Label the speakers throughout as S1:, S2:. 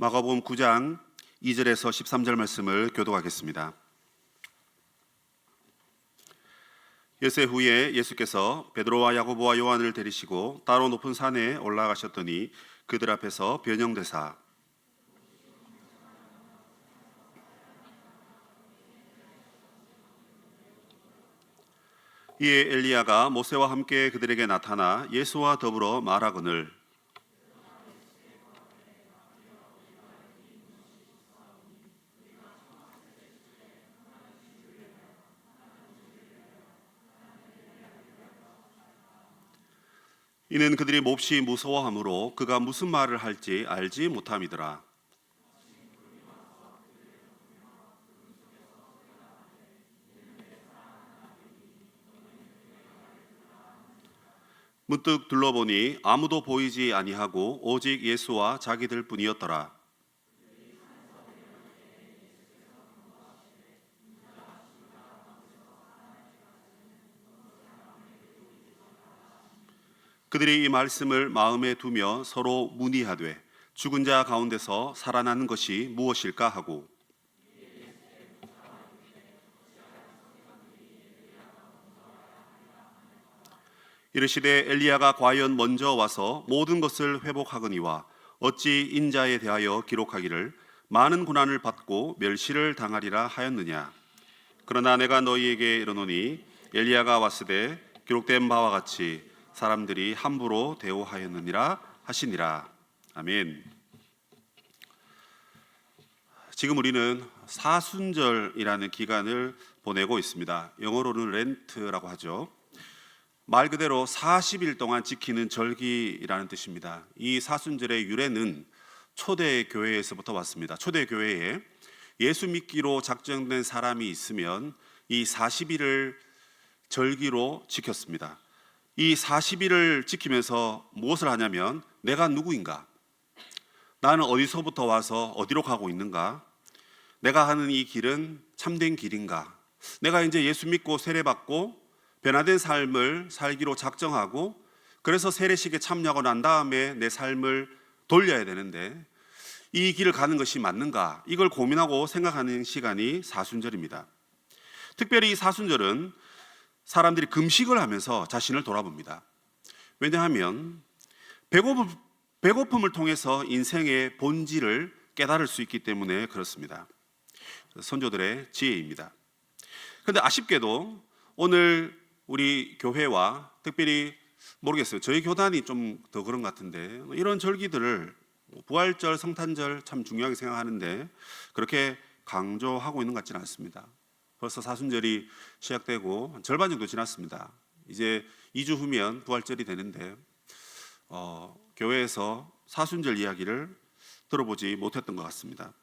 S1: 마가복음 9장 2절에서 13절 말씀을 교독하겠습니다. 엿새 후에 예수께서 베드로와 야고보와 요한을 데리시고 따로 높은 산에 올라가셨더니 그들 앞에서 변형되사 이에 엘리야가 모세와 함께 그들에게 나타나 예수와 더불어 말하거늘 이는 그들이 몹시 무서워하므로 그가 무슨 말을 할지 알지 못함이더라. 문득 둘러보니 아무도 보이지 아니하고 오직 예수와 자기들 뿐이었더라. 그들이 이 말씀을 마음에 두며 서로 문의하되 죽은 자 가운데서 살아나는 것이 무엇일까 하고 이르시되 엘리야가 과연 먼저 와서 모든 것을 회복하거니와 어찌 인자에 대하여 기록하기를 많은 고난을 받고 멸시를 당하리라 하였느냐. 그러나 내가 너희에게 이르노니 엘리야가 왔으되 기록된 바와 같이 사람들이 함부로 대우하였느니라 하시니라. 아멘. 지금 우리는 사순절이라는 기간을 보내고 있습니다. 영어로는 렌트라고 하죠. 말 그대로 40일 동안 지키는 절기라는 뜻입니다. 이 사순절의 유래는 초대교회에서부터 왔습니다. 초대교회에 예수 믿기로 작정된 사람이 있으면 이 40일을 절기로 지켰습니다. 이 40일을 지키면서 무엇을 하냐면 내가 누구인가? 나는 어디서부터 와서 어디로 가고 있는가? 내가 하는 이 길은 참된 길인가? 내가 이제 예수 믿고 세례받고 변화된 삶을 살기로 작정하고 그래서 세례식에 참여하고 난 다음에 내 삶을 돌려야 되는데 이 길을 가는 것이 맞는가? 이걸 고민하고 생각하는 시간이 사순절입니다. 특별히 이 사순절은 사람들이 금식을 하면서 자신을 돌아봅니다. 왜냐하면 배고픔을 통해서 인생의 본질을 깨달을 수 있기 때문에 그렇습니다. 선조들의 지혜입니다. 그런데 아쉽게도 오늘 우리 교회와 특별히 모르겠어요. 저희 교단이 좀 더 그런 것 같은데 이런 절기들을 부활절, 성탄절 참 중요하게 생각하는데 그렇게 강조하고 있는 것 같지는 않습니다. 벌써 사순절이 시작되고 절반 정도 지났습니다. 이제 2주 후면 부활절이 되는데 교회에서 사순절 이야기를 들어보지 못했던 것 같습니다.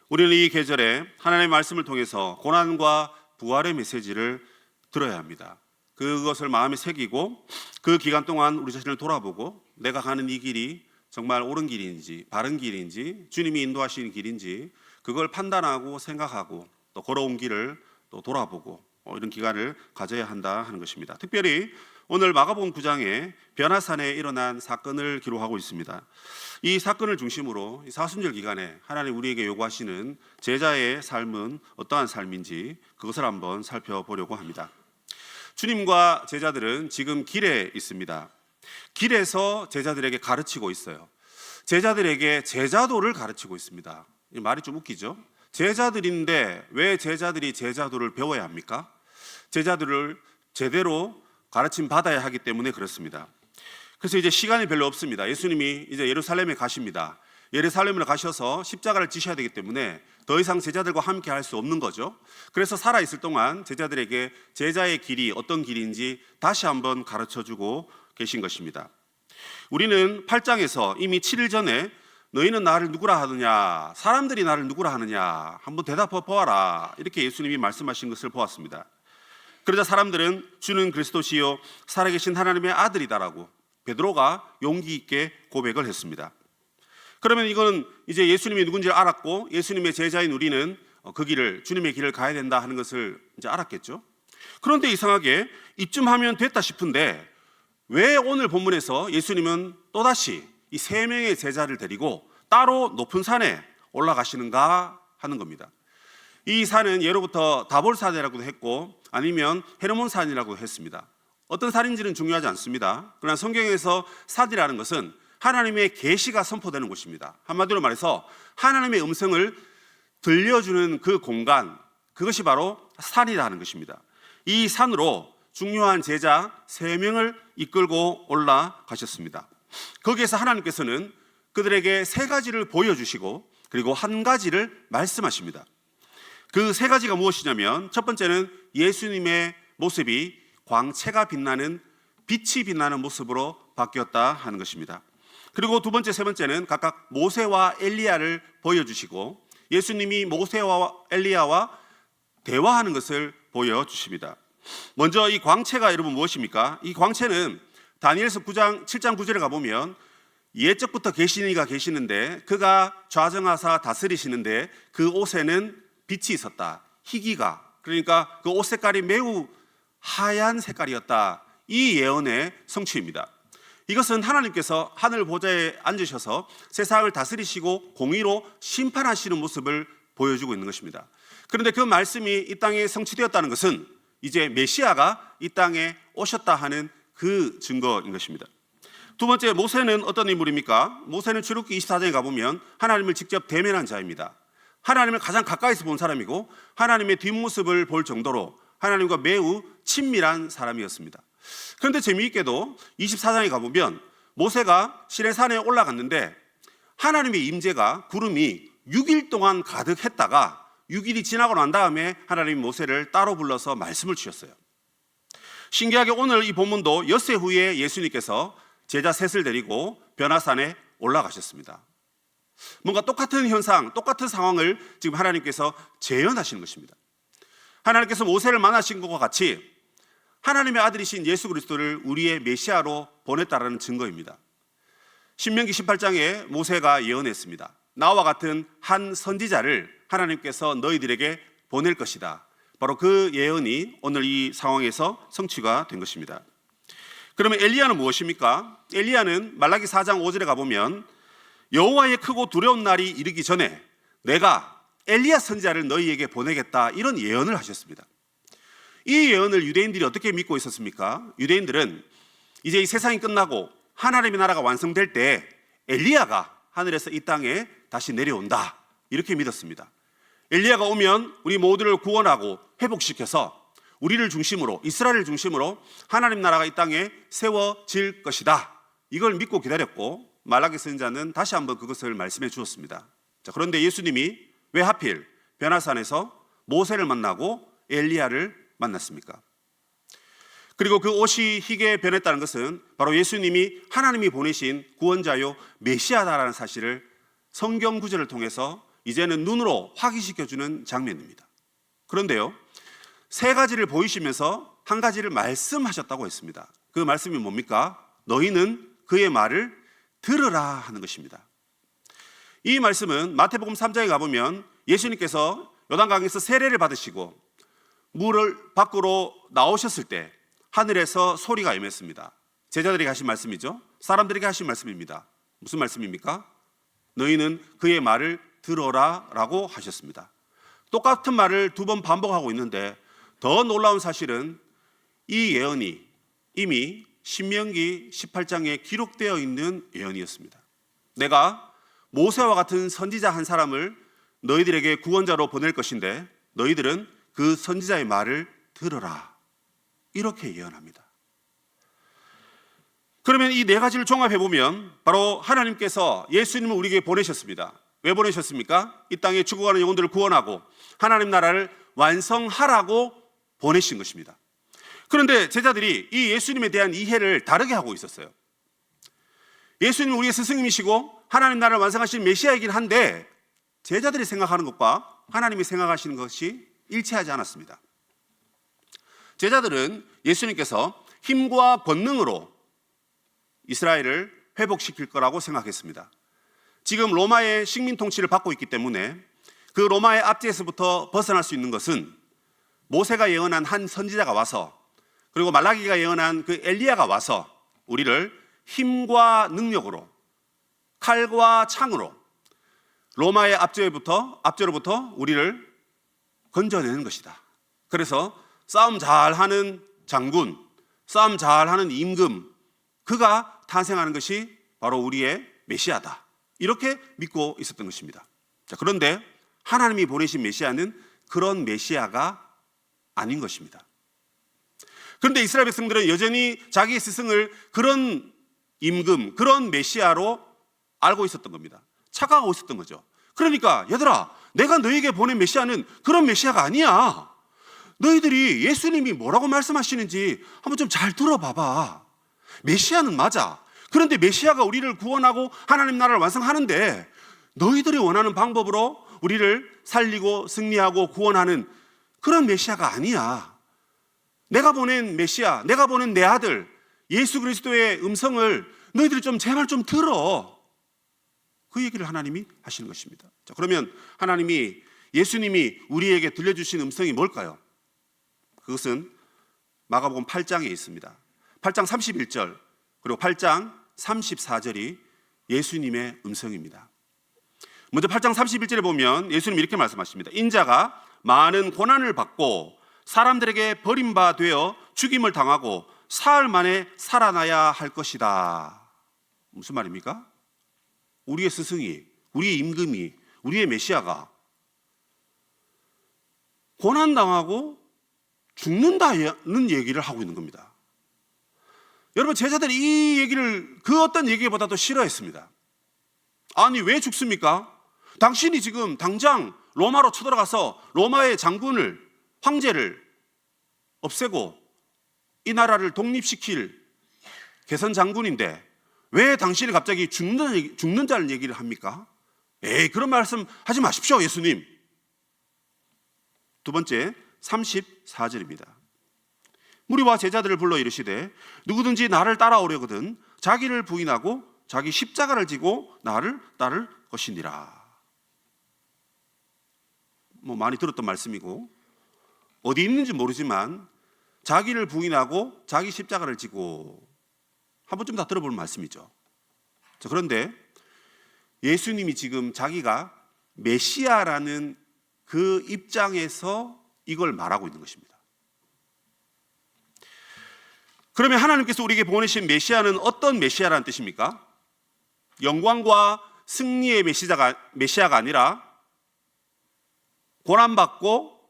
S1: 우리는 이 계절에 하나님의 말씀을 통해서 고난과 부활의 메시지를 들어야 합니다. 그것을 마음에 새기고 그 기간 동안 우리 자신을 돌아보고 내가 가는 이 길이 정말 옳은 길인지 바른 길인지 주님이 인도하시는 길인지 그걸 판단하고 생각하고 또 걸어온 길을 또 돌아보고 이런 기간을 가져야 한다 하는 것입니다. 특별히 오늘 마가복음 9장에 변화산에 일어난 사건을 기록하고 있습니다. 이 사건을 중심으로 이 사순절 기간에 하나님 우리에게 요구하시는 제자의 삶은 어떠한 삶인지 그것을 한번 살펴보려고 합니다. 주님과 제자들은 지금 길에 있습니다. 길에서 제자들에게 가르치고 있어요. 제자들에게 제자도를 가르치고 있습니다. 이 말이 좀 웃기죠? 제자들인데 왜 제자들이 제자도를 배워야 합니까? 제자들을 제대로 가르침 받아야 하기 때문에 그렇습니다. 그래서 이제 시간이 별로 없습니다. 예수님이 이제 예루살렘에 가십니다. 예루살렘으로 가셔서 십자가를 지셔야 되기 때문에 더 이상 제자들과 함께 할 수 없는 거죠. 그래서 살아있을 동안 제자들에게 제자의 길이 어떤 길인지 다시 한번 가르쳐주고 계신 것입니다. 우리는 8장에서 이미 7일 전에 너희는 나를 누구라 하느냐, 사람들이 나를 누구라 하느냐, 한번 대답해 보아라, 이렇게 예수님이 말씀하신 것을 보았습니다. 그러자 사람들은 주는 그리스도시요 살아계신 하나님의 아들이다라고 베드로가 용기 있게 고백을 했습니다. 그러면 이거는 이제 예수님이 누군지를 알았고 예수님의 제자인 우리는 그 길을, 주님의 길을 가야 된다 하는 것을 이제 알았겠죠. 그런데 이상하게 이쯤 하면 됐다 싶은데 왜 오늘 본문에서 예수님은 또다시 이 세 명의 제자를 데리고 따로 높은 산에 올라가시는가 하는 겁니다. 이 산은 예로부터 다볼산이라고도 했고 아니면 헤르몬산이라고 했습니다. 어떤 산인지는 중요하지 않습니다. 그러나 성경에서 산이라는 것은 하나님의 계시가 선포되는 곳입니다. 한마디로 말해서 하나님의 음성을 들려주는 그 공간, 그것이 바로 산이라는 것입니다. 이 산으로 중요한 제자 3명을 이끌고 올라가셨습니다. 거기에서 하나님께서는 그들에게 3가지를 보여주시고 그리고 1가지를 말씀하십니다. 그 3가지가 무엇이냐면 첫 번째는 예수님의 모습이 광채가 빛나는 빛이 빛나는 모습으로 바뀌었다 하는 것입니다. 그리고 두 번째, 세 번째는 각각 모세와 엘리야를 보여주시고 예수님이 모세와 엘리야와 대화하는 것을 보여주십니다. 먼저 이 광채가 여러분 무엇입니까? 이 광채는 다니엘서 9장 7장 9절에 가보면 옛적부터 계신 이가 계시는데 그가 좌정하사 다스리시는데 그 옷에는 빛이 있었다. 희기가, 그러니까 그 옷 색깔이 매우 하얀 색깔이었다. 이 예언의 성취입니다. 이것은 하나님께서 하늘 보좌에 앉으셔서 세상을 다스리시고 공의로 심판하시는 모습을 보여주고 있는 것입니다. 그런데 그 말씀이 이 땅에 성취되었다는 것은 이제 메시아가 이 땅에 오셨다 하는 그 증거인 것입니다. 두 번째, 모세는 어떤 인물입니까? 모세는 출애굽기 24장에 가보면 하나님을 직접 대면한 자입니다. 하나님을 가장 가까이서 본 사람이고 하나님의 뒷모습을 볼 정도로 하나님과 매우 친밀한 사람이었습니다. 그런데 재미있게도 24장에 가보면 모세가 시내산에 올라갔는데 하나님의 임재가 구름이 6일 동안 가득했다가 6일이 지나고 난 다음에 하나님이 모세를 따로 불러서 말씀을 주셨어요. 신기하게 오늘 이 본문도 엿새 후에 예수님께서 제자 셋을 데리고 변화산에 올라가셨습니다. 뭔가 똑같은 현상, 똑같은 상황을 지금 하나님께서 재현하시는 것입니다. 하나님께서 모세를 만나신 것과 같이 하나님의 아들이신 예수 그리스도를 우리의 메시아로 보냈다라는 증거입니다. 신명기 18장에 모세가 예언했습니다. 나와 같은 한 선지자를 하나님께서 너희들에게 보낼 것이다. 바로 그 예언이 오늘 이 상황에서 성취가 된 것입니다. 그러면 엘리야는 무엇입니까? 엘리야는 말라기 4장 5절에 가보면 여호와의 크고 두려운 날이 이르기 전에 내가 엘리야 선지자를 너희에게 보내겠다, 이런 예언을 하셨습니다. 이 예언을 유대인들이 어떻게 믿고 있었습니까? 유대인들은 이제 이 세상이 끝나고 하나님의 나라가 완성될 때 엘리야가 하늘에서 이 땅에 다시 내려온다, 이렇게 믿었습니다. 엘리야가 오면 우리 모두를 구원하고 회복시켜서 우리를 중심으로, 이스라엘을 중심으로 하나님 나라가 이 땅에 세워질 것이다, 이걸 믿고 기다렸고 말라기 선지자는 다시 한번 그것을 말씀해 주었습니다. 자, 그런데 예수님이 왜 하필 변화산에서 모세를 만나고 엘리야를 만났습니까? 그리고 그 옷이 희게 변했다는 것은 바로 예수님이 하나님이 보내신 구원자요 메시아다라는 사실을 성경 구절을 통해서 이제는 눈으로 확인시켜주는 장면입니다. 그런데요, 3가지를 보이시면서 1가지를 말씀하셨다고 했습니다. 그 말씀이 뭡니까? 너희는 그의 말을 들으라 하는 것입니다. 이 말씀은 마태복음 3장에 가보면 예수님께서 요단강에서 세례를 받으시고 물을 밖으로 나오셨을 때 하늘에서 소리가 임했습니다. 제자들에게 하신 말씀이죠. 사람들에게 하신 말씀입니다. 무슨 말씀입니까? 너희는 그의 말을 들어라 라고 하셨습니다. 똑같은 말을 2번 반복하고 있는데 더 놀라운 사실은 이 예언이 이미 신명기 18장에 기록되어 있는 예언이었습니다. 내가 모세와 같은 선지자 한 사람을 너희들에게 구원자로 보낼 것인데 너희들은 그 선지자의 말을 들어라, 이렇게 예언합니다. 그러면 이 4가지를 종합해보면 바로 하나님께서 예수님을 우리에게 보내셨습니다. 왜 보내셨습니까? 이 땅에 죽어가는 영혼들을 구원하고 하나님 나라를 완성하라고 보내신 것입니다. 그런데 제자들이 이 예수님에 대한 이해를 다르게 하고 있었어요. 예수님은 우리의 스승님이시고 하나님 나라를 완성하신 메시아이긴 한데 제자들이 생각하는 것과 하나님이 생각하시는 것이 일치하지 않았습니다. 제자들은 예수님께서 힘과 권능으로 이스라엘을 회복시킬 거라고 생각했습니다. 지금 로마의 식민 통치를 받고 있기 때문에 그 로마의 압제에서부터 벗어날 수 있는 것은 모세가 예언한 한 선지자가 와서, 그리고 말라기가 예언한 그 엘리야가 와서 우리를 힘과 능력으로, 칼과 창으로 로마의 압제로부터 우리를 건져내는 것이다. 그래서 싸움 잘하는 장군, 싸움 잘하는 임금, 그가 탄생하는 것이 바로 우리의 메시아다. 이렇게 믿고 있었던 것입니다. 자, 그런데 하나님이 보내신 메시아는 그런 메시아가 아닌 것입니다. 그런데 이스라엘 백성들은 여전히 자기의 스승을 그런 임금, 그런 메시아로 알고 있었던 겁니다. 착각하고 있었던 거죠. 그러니까 얘들아, 내가 너에게 보낸 메시아는 그런 메시아가 아니야. 너희들이 예수님이 뭐라고 말씀하시는지 한번 좀 잘 들어봐봐. 메시아는 맞아. 그런데 메시아가 우리를 구원하고 하나님 나라를 완성하는데 너희들이 원하는 방법으로 우리를 살리고 승리하고 구원하는 그런 메시아가 아니야. 내가 보낸 메시아, 내가 보낸 내 아들 예수 그리스도의 음성을 너희들이 좀 제발 좀 들어. 그 얘기를 하나님이 하시는 것입니다. 자, 그러면 하나님이, 예수님이 우리에게 들려주신 음성이 뭘까요? 그것은 마가복음 8장에 있습니다. 8장 31절 그리고 8장 34절이 예수님의 음성입니다. 먼저 8장 31절에 보면 예수님이 이렇게 말씀하십니다. 인자가 많은 고난을 받고 사람들에게 버림바 되어 죽임을 당하고 사흘 만에 살아나야 할 것이다. 무슨 말입니까? 우리의 스승이, 우리의 임금이, 우리의 메시아가 고난당하고 죽는다는 얘기를 하고 있는 겁니다. 여러분, 제자들이 이 얘기를 그 어떤 얘기보다도 싫어했습니다. 아니, 왜 죽습니까? 당신이 지금 당장 로마로 쳐들어가서 로마의 장군을, 황제를 없애고 이 나라를 독립시킬 개선 장군인데 왜 당신이 갑자기 죽는다는 얘기를 합니까? 에이, 그런 말씀 하지 마십시오, 예수님. 두 번째, 34절입니다. 무리와 제자들을 불러 이르시되 누구든지 나를 따라오려거든 자기를 부인하고 자기 십자가를 지고 나를 따를 것이니라. 많이 들었던 말씀이고 어디 있는지 모르지만 자기를 부인하고 자기 십자가를 지고 한 번쯤 다 들어볼 말씀이죠. 자, 그런데 예수님이 지금 자기가 메시아라는 그 입장에서 이걸 말하고 있는 것입니다. 그러면 하나님께서 우리에게 보내신 메시아는 어떤 메시아라는 뜻입니까? 영광과 승리의 메시아가 아니라 고난받고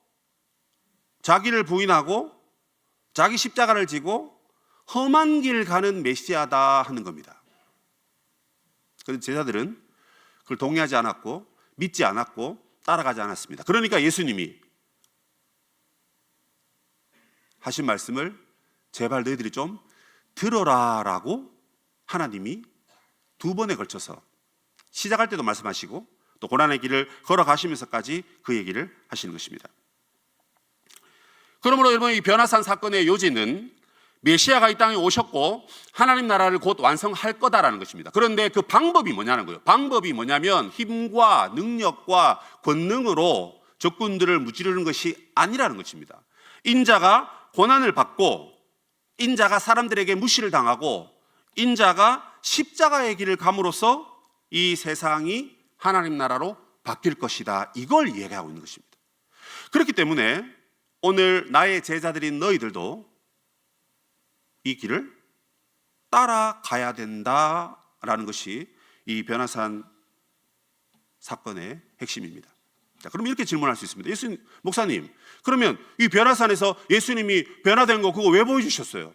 S1: 자기를 부인하고 자기 십자가를 지고 험한 길 가는 메시아다 하는 겁니다. 그런데 제자들은 그걸 동의하지 않았고 믿지 않았고 따라가지 않았습니다. 그러니까 예수님이 하신 말씀을 제발 너희들이 좀 들어라라고 하나님이 두 번에 걸쳐서 시작할 때도 말씀하시고 또 고난의 길을 걸어가시면서까지 그 얘기를 하시는 것입니다. 그러므로 여러분, 이 변화산 사건의 요지는 메시아가 이 땅에 오셨고 하나님 나라를 곧 완성할 거다라는 것입니다. 그런데 그 방법이 뭐냐는 거예요. 방법이 뭐냐면 힘과 능력과 권능으로 적군들을 무찌르는 것이 아니라는 것입니다. 인자가 고난을 받고 인자가 사람들에게 무시를 당하고 인자가 십자가의 길을 감으로써 이 세상이 하나님 나라로 바뀔 것이다. 이걸 이야기하고 있는 것입니다. 그렇기 때문에 오늘 나의 제자들인 너희들도 이 길을 따라가야 된다라는 것이 이 변화산 사건의 핵심입니다. 자, 그럼 이렇게 질문할 수 있습니다. 예수님, 목사님, 그러면 이 변화산에서 예수님이 변화된 거 그거 왜 보여주셨어요?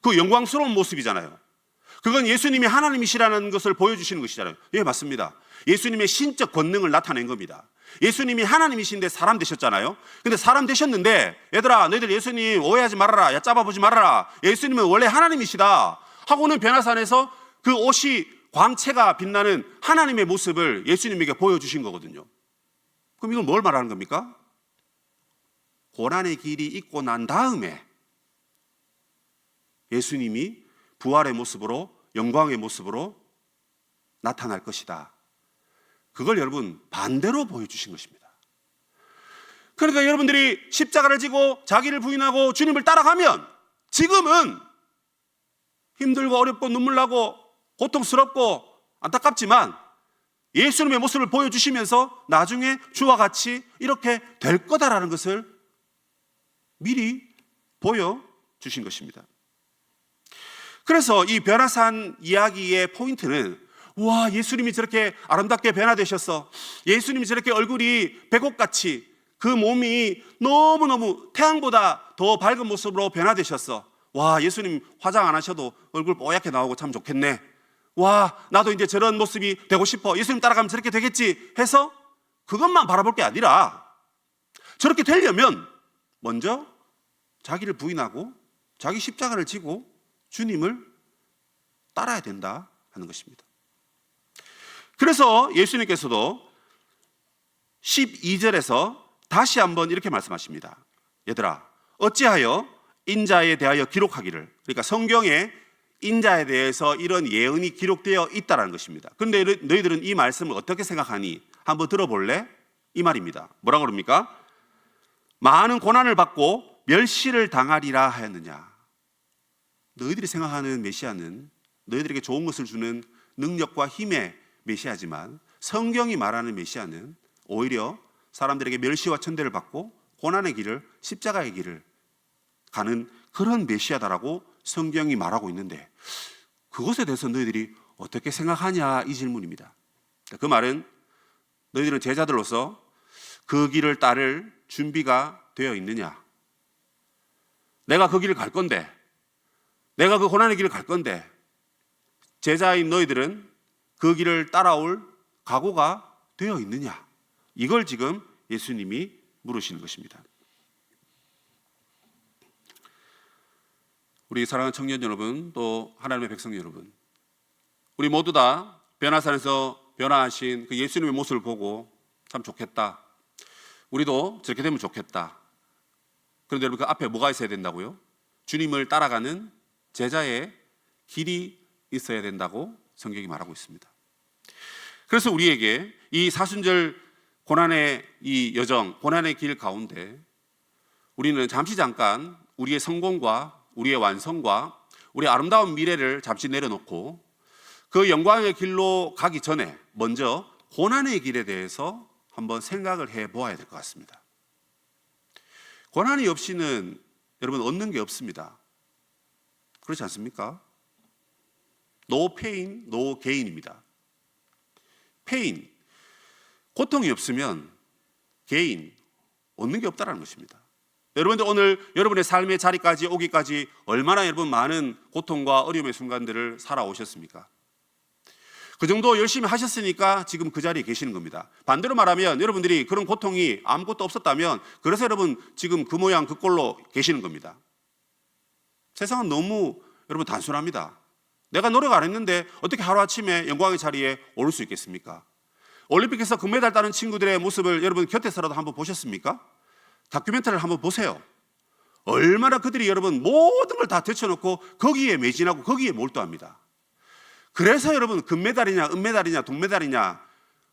S1: 그 영광스러운 모습이잖아요. 그건 예수님이 하나님이시라는 것을 보여주시는 것이잖아요. 예, 맞습니다. 예수님의 신적 권능을 나타낸 겁니다. 예수님이 하나님이신데 사람 되셨잖아요. 근데 사람 되셨는데 얘들아, 너희들 예수님 오해하지 말아라, 얕잡아보지 말아라, 예수님은 원래 하나님이시다 하고는 변화산에서 그 옷이 광채가 빛나는 하나님의 모습을 예수님에게 보여주신 거거든요. 그럼 이건 뭘 말하는 겁니까? 고난의 길이 있고 난 다음에 예수님이 부활의 모습으로, 영광의 모습으로 나타날 것이다. 그걸 여러분 반대로 보여주신 것입니다. 그러니까 여러분들이 십자가를 지고 자기를 부인하고 주님을 따라가면 지금은 힘들고 어렵고 눈물 나고 고통스럽고 안타깝지만 예수님의 모습을 보여주시면서 나중에 주와 같이 이렇게 될 거다라는 것을 미리 보여주신 것입니다. 그래서 이 변화산 이야기의 포인트는, 와, 예수님이 저렇게 아름답게 변화되셨어. 예수님이 저렇게 얼굴이 백옥같이, 그 몸이 너무너무 태양보다 더 밝은 모습으로 변화되셨어. 와, 예수님 화장 안 하셔도 얼굴 뽀얗게 나오고 참 좋겠네. 와, 나도 이제 저런 모습이 되고 싶어. 예수님 따라가면 저렇게 되겠지 해서 그것만 바라볼 게 아니라, 저렇게 되려면 먼저 자기를 부인하고 자기 십자가를 지고 주님을 따라야 된다 하는 것입니다. 그래서 예수님께서도 12절에서 다시 한번 이렇게 말씀하십니다. 얘들아, 어찌하여 인자에 대하여 기록하기를, 그러니까 성경에 인자에 대해서 이런 예언이 기록되어 있다는 것입니다. 그런데 너희들은 이 말씀을 어떻게 생각하니? 한번 들어볼래? 이 말입니다. 뭐라고 그럽니까? 많은 고난을 받고 멸시를 당하리라 하였느냐. 너희들이 생각하는 메시아는 너희들에게 좋은 것을 주는 능력과 힘의 메시아지만, 성경이 말하는 메시아는 오히려 사람들에게 멸시와 천대를 받고 고난의 길을, 십자가의 길을 가는 그런 메시아다라고 성경이 말하고 있는데, 그것에 대해서 너희들이 어떻게 생각하냐, 이 질문입니다. 그 말은 너희들은 제자들로서 그 길을 따를 준비가 되어 있느냐? 내가 그 길을 갈 건데, 내가 그 고난의 길을 갈 건데, 제자인 너희들은 그 길을 따라올 각오가 되어 있느냐? 이걸 지금 예수님이 물으시는 것입니다. 우리 사랑하는 청년 여러분, 또 하나님의 백성 여러분, 우리 모두 다 변화산에서 변화하신 그 예수님의 모습을 보고 참 좋겠다, 우리도 저렇게 되면 좋겠다. 그런데 여러분, 그 앞에 뭐가 있어야 된다고요? 주님을 따라가는 제자의 길이 있어야 된다고 성경이 말하고 있습니다. 그래서 우리에게 이 사순절 고난의 이 여정, 고난의 길 가운데 우리는 잠깐 우리의 성공과 우리의 완성과 우리의 아름다운 미래를 잠시 내려놓고 그 영광의 길로 가기 전에 먼저 고난의 길에 대해서 한번 생각을 해보아야 될 것 같습니다. 고난이 없이는 여러분 얻는 게 없습니다. 그렇지 않습니까? No pain, no gain입니다. pain, 고통이 없으면 gain, 얻는 게 없다는 것입니다. 여러분들 오늘 여러분의 삶의 자리까지 오기까지 얼마나 여러분 많은 고통과 어려움의 순간들을 살아오셨습니까? 그 정도 열심히 하셨으니까 지금 그 자리에 계시는 겁니다. 반대로 말하면 여러분들이 그런 고통이 아무것도 없었다면, 그래서 여러분 지금 그 모양 그 꼴로 계시는 겁니다. 세상은 너무 여러분 단순합니다. 내가 노력 안 했는데 어떻게 하루아침에 영광의 자리에 오를 수 있겠습니까? 올림픽에서 금메달 따는 친구들의 모습을 여러분 곁에서라도 한번 보셨습니까? 다큐멘터리를 한번 보세요. 얼마나 그들이 여러분 모든 걸 다 제쳐놓고 거기에 매진하고 거기에 몰두합니다. 그래서 여러분 금메달이냐 은메달이냐 동메달이냐,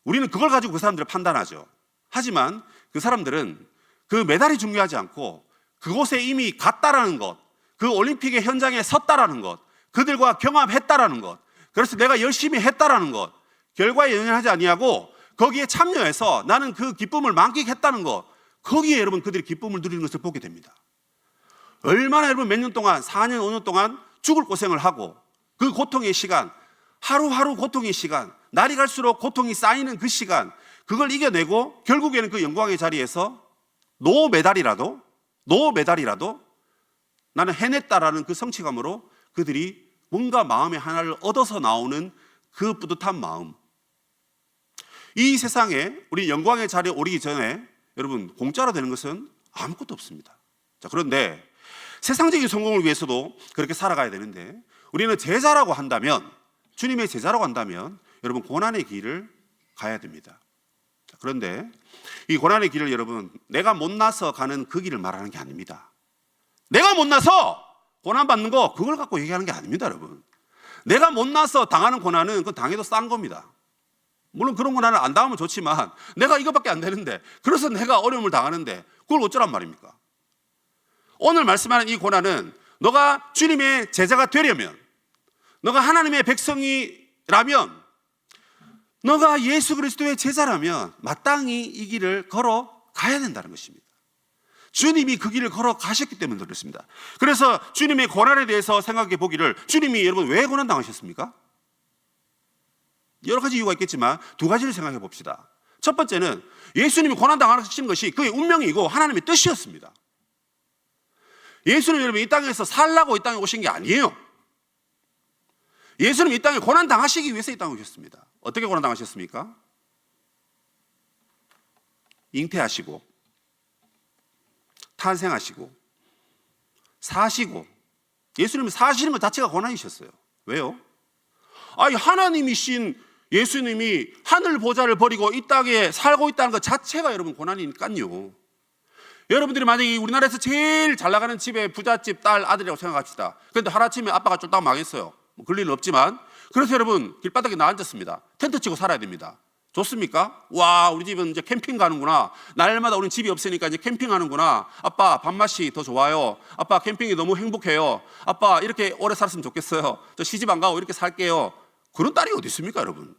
S1: 우리는 그걸 가지고 그 사람들을 판단하죠. 하지만 그 사람들은 그 메달이 중요하지 않고 그곳에 이미 갔다라는 것, 그 올림픽의 현장에 섰다라는 것, 그들과 경험했다라는 것, 그래서 내가 열심히 했다라는 것, 결과에 연연하지 아니하고 거기에 참여해서 나는 그 기쁨을 만끽했다는 것, 거기에 여러분 그들이 기쁨을 누리는 것을 보게 됩니다. 얼마나 여러분 몇 년 동안, 4년, 5년 동안 죽을 고생을 하고 그 고통의 시간, 하루하루 고통의 시간, 날이 갈수록 고통이 쌓이는 그 시간, 그걸 이겨내고 결국에는 그 영광의 자리에서 노메달이라도 나는 해냈다라는 그 성취감으로 그들이 뭔가 마음의 하나를 얻어서 나오는 그 뿌듯한 마음. 이 세상에 우리 영광의 자리에 오르기 전에 여러분 공짜로 되는 것은 아무것도 없습니다. 자, 그런데 세상적인 성공을 위해서도 그렇게 살아가야 되는데, 우리는 제자라고 한다면, 주님의 제자라고 한다면 여러분 고난의 길을 가야 됩니다. 자, 그런데 이 고난의 길을 여러분 내가 못나서 가는 그 길을 말하는 게 아닙니다. 내가 못나서 고난받는 거, 그걸 갖고 얘기하는 게 아닙니다. 여러분, 내가 못나서 당하는 고난은 그건 당해도 싼 겁니다. 물론 그런 고난을 안 당하면 좋지만, 내가 이거밖에 안 되는데, 그래서 내가 어려움을 당하는데 그걸 어쩌란 말입니까? 오늘 말씀하는 이 고난은 너가 주님의 제자가 되려면, 너가 하나님의 백성이라면 너가 예수 그리스도의 제자라면 마땅히 이 길을 걸어가야 된다는 것입니다. 주님이 그 길을 걸어가셨기 때문에 그렇습니다. 그래서 주님의 고난에 대해서 생각해 보기를, 주님이 여러분 왜 고난당하셨습니까? 여러 가지 이유가 있겠지만 두 가지를 생각해 봅시다. 첫 번째는 예수님이 고난당하신 것이 그의 운명이고 하나님의 뜻이었습니다. 예수님 여러분 이 땅에서 살라고 이 땅에 오신 게 아니에요. 예수님 이 땅에 고난당하시기 위해서 이 땅에 오셨습니다. 어떻게 고난당하셨습니까? 잉태하시고 탄생하시고 사시고, 예수님은 사시는 것 자체가 고난이셨어요. 왜요? 아니 하나님이신 예수님이 하늘 보좌를 버리고 이 땅에 살고 있다는 것 자체가 여러분 고난이니까요. 여러분들이 만약에 우리나라에서 제일 잘 나가는 집의 부잣집 딸 아들이라고 생각합시다. 그런데 하루아침에 아빠가 쫄딱 망했어요. 뭐 그럴 일은 없지만, 그래서 여러분 길바닥에 나앉았습니다. 텐트 치고 살아야 됩니다. 좋습니까? 와, 우리 집은 이제 캠핑 가는구나. 날마다 우리는 집이 없으니까 이제 캠핑하는구나. 아빠 밥맛이 더 좋아요. 아빠 캠핑이 너무 행복해요. 아빠 이렇게 오래 살았으면 좋겠어요. 저 시집 안 가고 이렇게 살게요. 그런 딸이 어디 있습니까, 여러분?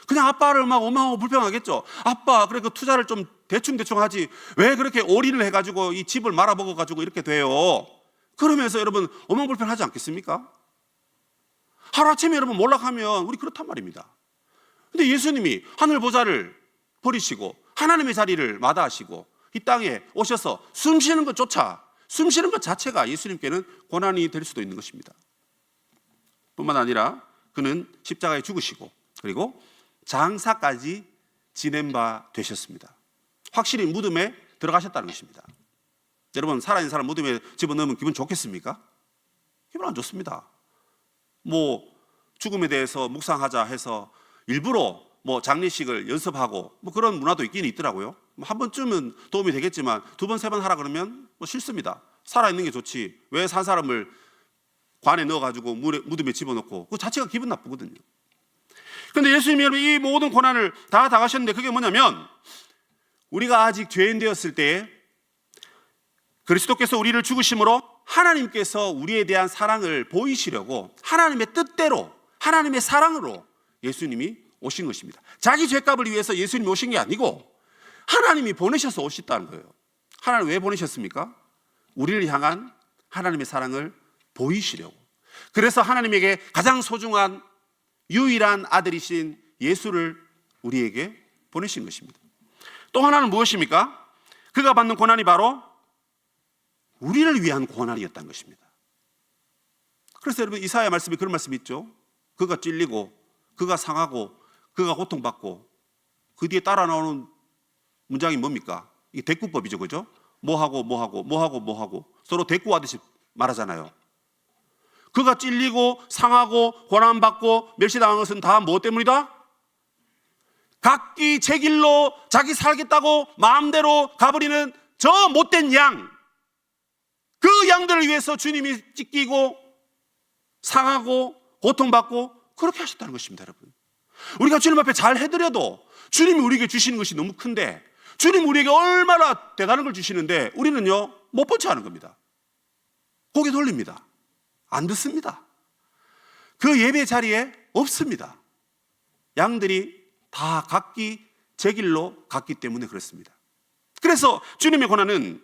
S1: 그냥 아빠를 막 원망하고 불평하겠죠. 아빠, 그래 그 투자를 좀 대충 하지. 왜 그렇게 올인을 해가지고 이 집을 말아먹어가지고 이렇게 돼요? 그러면서 여러분 원망불평하지 않겠습니까? 하루아침에 여러분 몰락하면 우리 그렇단 말입니다. 근데 예수님이 하늘 보좌를 버리시고 하나님의 자리를 마다하시고 이 땅에 오셔서 숨 쉬는 것조차, 숨 쉬는 것 자체가 예수님께는 고난이 될 수도 있는 것입니다. 뿐만 아니라 그는 십자가에 죽으시고 그리고 장사까지 지낸 바 되셨습니다. 확실히 무덤에 들어가셨다는 것입니다. 여러분 살아있는 사람 무덤에 집어넣으면 기분 좋겠습니까? 기분 안 좋습니다. 뭐 죽음에 대해서 묵상하자 해서 일부러 뭐 장례식을 연습하고 뭐 그런 문화도 있긴 있더라고요. 한 번쯤은 도움이 되겠지만 두 번, 세 번 하라 그러면 뭐 싫습니다. 살아있는 게 좋지. 왜 산 사람을 관에 넣어가지고 무덤에 집어넣고, 그 자체가 기분 나쁘거든요. 그런데 예수님이 여러분 이 모든 고난을 다 당하셨는데 그게 뭐냐면, 우리가 아직 죄인 되었을 때에 그리스도께서 우리를 죽으심으로 하나님께서 우리에 대한 사랑을 보이시려고 하나님의 뜻대로 하나님의 사랑으로 예수님이 오신 것입니다. 자기 죄값을 위해서 예수님이 오신 게 아니고 하나님이 보내셔서 오셨다는 거예요. 하나님 왜 보내셨습니까? 우리를 향한 하나님의 사랑을 보이시려고. 그래서 하나님에게 가장 소중한 유일한 아들이신 예수를 우리에게 보내신 것입니다. 또 하나는 무엇입니까? 그가 받는 고난이 바로 우리를 위한 고난이었다는 것입니다. 그래서 여러분 이사야 말씀에 그런 말씀이 있죠. 그가 찔리고 그가 상하고 그가 고통받고, 그 뒤에 따라 나오는 문장이 뭡니까? 이게 대꾸법이죠, 그죠? 뭐하고 서로 대꾸하듯이 말하잖아요. 그가 찔리고 상하고 고난받고 멸시당한 것은 다 무엇 때문이다? 각기 제 길로 자기 살겠다고 마음대로 가버리는 저 못된 양, 그 양들을 위해서 주님이 찢기고 상하고 고통받고 그렇게 하셨다는 것입니다, 여러분. 우리가 주님 앞에 잘 해드려도 주님이 우리에게 주시는 것이 너무 큰데, 주님이 우리에게 얼마나 대단한 걸 주시는데 우리는요 못 본 채 하는 겁니다. 고개 돌립니다. 안 듣습니다. 그 예배 자리에 없습니다. 양들이 다 각기 제 길로 갔기 때문에 그렇습니다. 그래서 주님의 고난은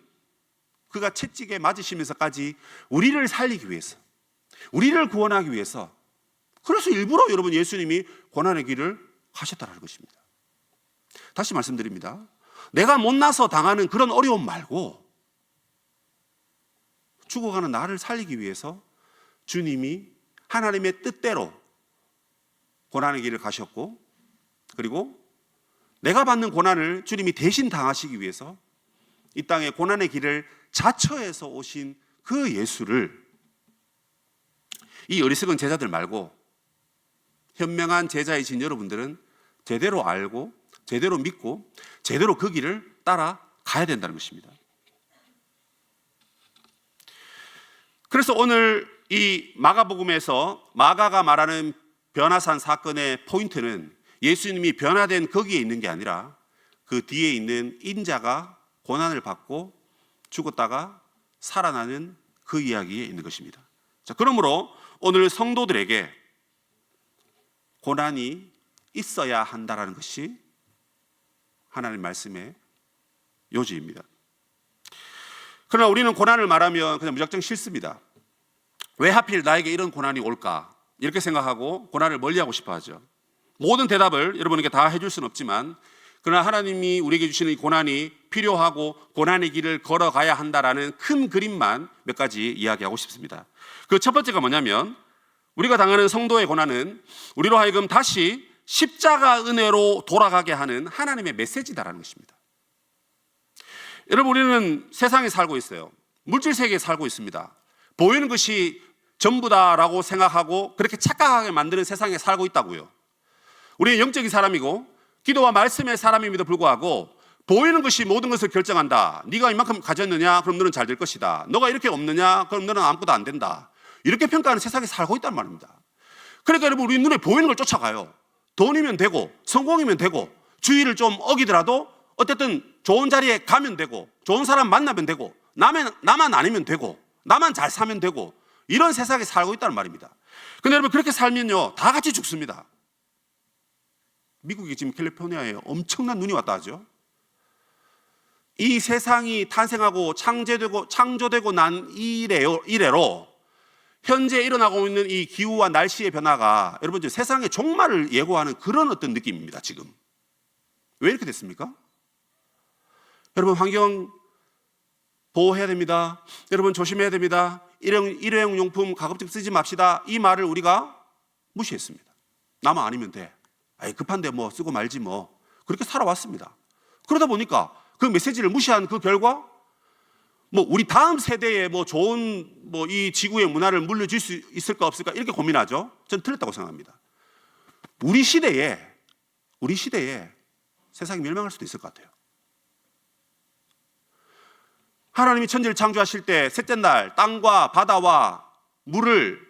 S1: 그가 채찍에 맞으시면서까지 우리를 살리기 위해서, 우리를 구원하기 위해서, 그래서 일부러 여러분 예수님이 고난의 길을 가셨다는 것입니다. 다시 말씀드립니다. 내가 못나서 당하는 그런 어려움 말고 죽어가는 나를 살리기 위해서 주님이 하나님의 뜻대로 고난의 길을 가셨고, 그리고 내가 받는 고난을 주님이 대신 당하시기 위해서 이 땅에 고난의 길을 자처해서 오신 그 예수를 이 어리석은 제자들 말고 현명한 제자이신 여러분들은 제대로 알고 제대로 믿고 제대로 그 길을 따라가야 된다는 것입니다. 그래서 오늘 이 마가복음에서 마가가 말하는 변화산 사건의 포인트는 예수님이 변화된 거기에 있는 게 아니라 그 뒤에 있는 인자가 고난을 받고 죽었다가 살아나는 그 이야기에 있는 것입니다. 자, 그러므로 오늘 성도들에게 고난이 있어야 한다라는 것이 하나님 말씀의 요지입니다. 그러나 우리는 고난을 말하면 그냥 무작정 싫습니다. 왜 하필 나에게 이런 고난이 올까? 이렇게 생각하고 고난을 멀리하고 싶어 하죠. 모든 대답을 여러분에게 다 해줄 수는 없지만, 그러나 하나님이 우리에게 주시는 이 고난이 필요하고 고난의 길을 걸어가야 한다라는 큰 그림만 몇 가지 이야기하고 싶습니다. 그 첫 번째가 뭐냐면, 우리가 당하는 성도의 고난은 우리로 하여금 다시 십자가 은혜로 돌아가게 하는 하나님의 메시지다라는 것입니다. 여러분, 우리는 세상에 살고 있어요. 물질 세계에 살고 있습니다. 보이는 것이 전부다라고 생각하고 그렇게 착각하게 만드는 세상에 살고 있다고요. 우리는 영적인 사람이고 기도와 말씀의 사람임에도 불구하고 보이는 것이 모든 것을 결정한다. 네가 이만큼 가졌느냐? 그럼 너는 잘 될 것이다. 너가 이렇게 없느냐? 그럼 너는 아무것도 안 된다. 이렇게 평가하는 세상에 살고 있단 말입니다. 그러니까 여러분, 우리 눈에 보이는 걸 쫓아가요. 돈이면 되고 성공이면 되고 주의를 좀 어기더라도 어쨌든 좋은 자리에 가면 되고 좋은 사람 만나면 되고 나만 아니면 되고 나만 잘 사면 되고 이런 세상에 살고 있다는 말입니다. 근데 여러분, 그렇게 살면요 다 같이 죽습니다. 미국이 지금 캘리포니아에 엄청난 눈이 왔다 하죠. 이 세상이 탄생하고 창조되고 난 이래로 현재 일어나고 있는 이 기후와 날씨의 변화가 여러분 지금 세상의 종말을 예고하는 그런 어떤 느낌입니다. 지금 왜 이렇게 됐습니까? 여러분, 환경 보호해야 됩니다. 여러분, 조심해야 됩니다. 일회용 용품 가급적 쓰지 맙시다. 이 말을 우리가 무시했습니다. 나만 아니면 돼. 아이, 급한데 뭐 쓰고 말지 뭐. 그렇게 살아왔습니다. 그러다 보니까 그 메시지를 무시한 그 결과 뭐 우리 다음 세대에 뭐 좋은 뭐 이 지구의 문화를 물려줄 수 있을까 없을까 이렇게 고민하죠. 저는 틀렸다고 생각합니다. 우리 시대에 세상이 멸망할 수도 있을 것 같아요. 하나님이 천지를 창조하실 때 셋째 날 땅과 바다와 물을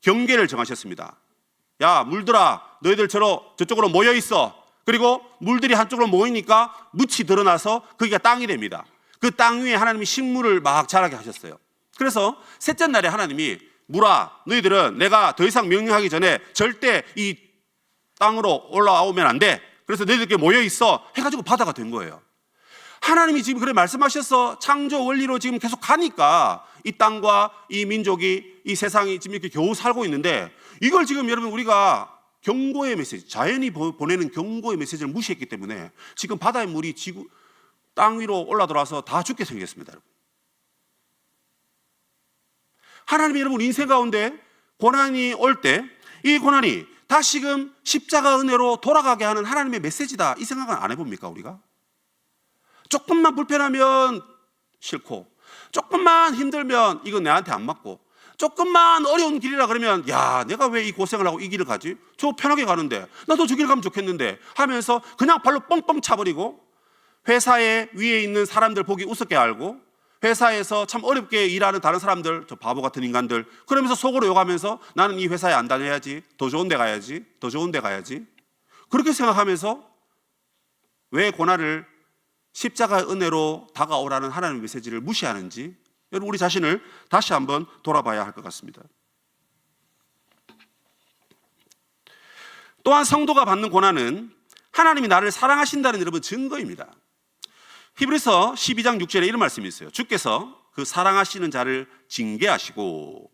S1: 경계를 정하셨습니다. 야, 물들아, 너희들 저쪽으로 모여 있어. 그리고 물들이 한쪽으로 모이니까 묻이 드러나서 거기가 땅이 됩니다. 그 땅 위에 하나님이 식물을 막 자라게 하셨어요. 그래서 셋째 날에 하나님이 물아, 너희들은 내가 더 이상 명령하기 전에 절대 이 땅으로 올라오면 안 돼. 그래서 너희들께 모여 있어 해가지고 바다가 된 거예요. 하나님이 지금 그래 말씀하셔서 창조 원리로 지금 계속 가니까 이 땅과 이 민족이 이 세상이 지금 이렇게 겨우 살고 있는데, 이걸 지금 여러분 우리가 경고의 메시지, 자연이 보내는 경고의 메시지를 무시했기 때문에 지금 바다의 물이 땅 위로 올라들어와서 다 죽게 생겼습니다. 여러분. 하나님이 여러분 인생 가운데 고난이 올 때 이 고난이 다시금 십자가 은혜로 돌아가게 하는 하나님의 메시지다, 이 생각은 안 해봅니까 우리가? 조금만 불편하면 싫고, 조금만 힘들면 이건 내한테 안 맞고, 조금만 어려운 길이라 그러면 야, 내가 왜 이 고생을 하고 이 길을 가지? 저 편하게 가는데 나도 저 길 가면 좋겠는데 하면서 그냥 발로 뻥뻥 차버리고, 회사에 위에 있는 사람들 보기 우습게 알고, 회사에서 참 어렵게 일하는 다른 사람들, 저 바보 같은 인간들, 그러면서 속으로 욕하면서 나는 이 회사에 안 다녀야지, 더 좋은 데 가야지, 더 좋은 데 가야지, 그렇게 생각하면서 왜 고난을 십자가 은혜로 다가오라는 하나님의 메시지를 무시하는지 여러분, 우리 자신을 다시 한번 돌아봐야 할 것 같습니다. 또한 성도가 받는 고난은 하나님이 나를 사랑하신다는 여러분 증거입니다. 히브리서 12장 6절에 이런 말씀이 있어요. 주께서 그 사랑하시는 자를 징계하시고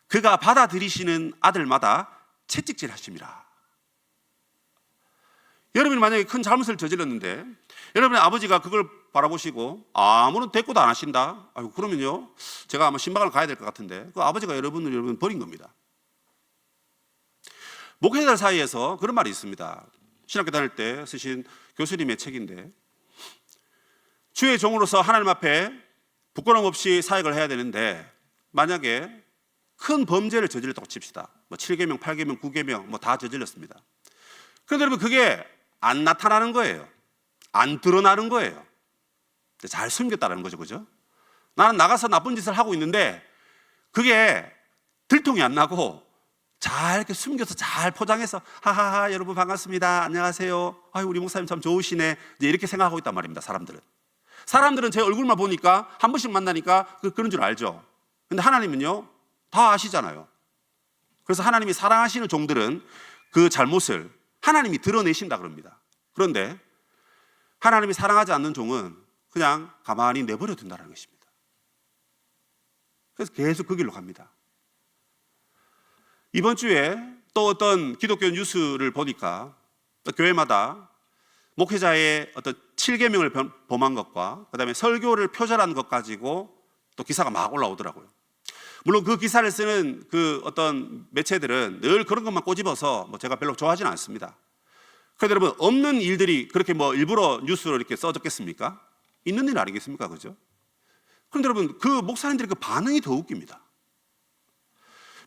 S1: 그가 받아들이시는 아들마다 채찍질하심이라. 여러분이 만약에 큰 잘못을 저질렀는데 여러분의 아버지가 그걸 바라보시고 아무런 대꾸도 안 하신다. 아이고, 그러면요 제가 아마 신방을 가야 될 것 같은데 그 아버지가 여러분 버린 겁니다. 목회자들 사이에서 그런 말이 있습니다. 신학교 다닐 때 쓰신 교수님의 책인데, 주의 종으로서 하나님 앞에 부끄러움 없이 사역을 해야 되는데 만약에 큰 범죄를 저질렀다고 칩시다. 뭐 7계명, 8계명, 9계명 뭐 다 저질렀습니다. 그런데 여러분 그게 안 나타나는 거예요. 안 드러나는 거예요. 잘 숨겼다는 거죠, 그죠? 나는 나가서 나쁜 짓을 하고 있는데 그게 들통이 안 나고 잘 이렇게 숨겨서 잘 포장해서 하하하 여러분 반갑습니다, 안녕하세요, 아유 우리 목사님 참 좋으시네, 이제 이렇게 생각하고 있단 말입니다. 사람들은 제 얼굴만 보니까 한 번씩 만나니까 그런 줄 알죠. 근데 하나님은요 다 아시잖아요. 그래서 하나님이 사랑하시는 종들은 그 잘못을 하나님이 드러내신다 그럽니다. 그런데 하나님이 사랑하지 않는 종은 그냥 가만히 내버려 둔다는 것입니다. 그래서 계속 그 길로 갑니다. 이번 주에 또 어떤 기독교 뉴스를 보니까 교회마다 목회자의 어떤 7계명을 범한 것과 그다음에 설교를 표절한 것 가지고 또 기사가 막 올라오더라고요. 물론 그 기사를 쓰는 그 어떤 매체들은 늘 그런 것만 꼬집어서 제가 별로 좋아하지는 않습니다. 그런데 여러분, 없는 일들이 그렇게 일부러 뉴스로 이렇게 써졌겠습니까? 있는 일 아니겠습니까? 그죠? 그런데 여러분, 그 목사님들의 그 반응이 더 웃깁니다.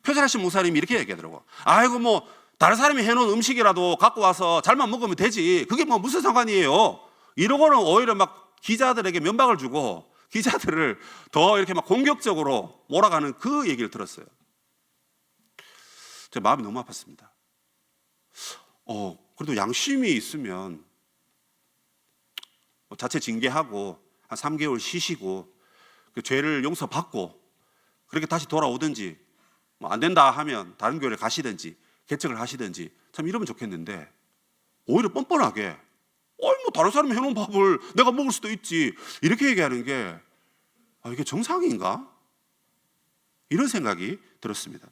S1: 표절하신 목사님이 이렇게 얘기하더라고. 아이고 다른 사람이 해놓은 음식이라도 갖고 와서 잘만 먹으면 되지, 그게 무슨 상관이에요. 이러고는 오히려 막 기자들에게 면박을 주고 기자들을 더 이렇게 막 공격적으로 몰아가는 그 얘기를 들었어요. 제 마음이 너무 아팠습니다. 그래도 양심이 있으면 자체 징계하고 한 3개월 쉬시고 그 죄를 용서받고 그렇게 다시 돌아오든지, 안 된다 하면 다른 교회를 가시든지 개척을 하시든지 참 이러면 좋겠는데, 오히려 뻔뻔하게 다른 사람이 해놓은 밥을 내가 먹을 수도 있지, 이렇게 얘기하는 게 이게 정상인가? 이런 생각이 들었습니다.